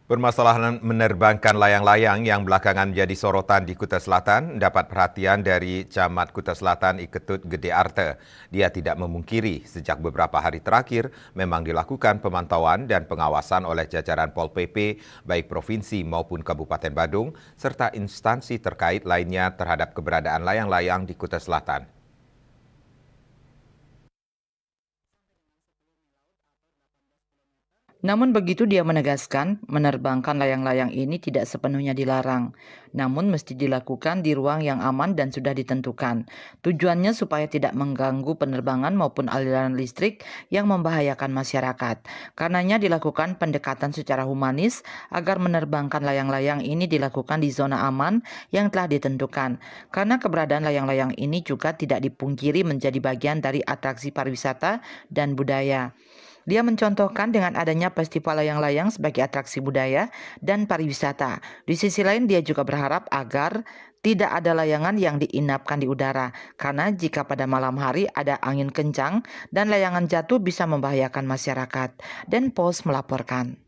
Permasalahan menerbangkan layang-layang yang belakangan menjadi sorotan di Kuta Selatan mendapat perhatian dari Camat Kuta Selatan Iketut Gede Arte. Dia tidak memungkiri sejak beberapa hari terakhir memang dilakukan pemantauan dan pengawasan oleh jajaran Pol PP baik provinsi maupun Kabupaten Badung serta instansi terkait lainnya terhadap keberadaan layang-layang di Kuta Selatan. Namun begitu dia menegaskan, menerbangkan layang-layang ini tidak sepenuhnya dilarang, namun mesti dilakukan di ruang yang aman dan sudah ditentukan. Tujuannya supaya tidak mengganggu penerbangan maupun aliran listrik yang membahayakan masyarakat. Karenanya dilakukan pendekatan secara humanis agar menerbangkan layang-layang ini dilakukan di zona aman yang telah ditentukan. Karena keberadaan layang-layang ini juga tidak dipungkiri menjadi bagian dari atraksi pariwisata dan budaya. Dia mencontohkan dengan adanya festival layang-layang sebagai atraksi budaya dan pariwisata. Di sisi lain dia juga berharap agar tidak ada layangan yang diinapkan di udara, karena jika pada malam hari ada angin kencang dan layangan jatuh bisa membahayakan masyarakat. Dan Pos melaporkan.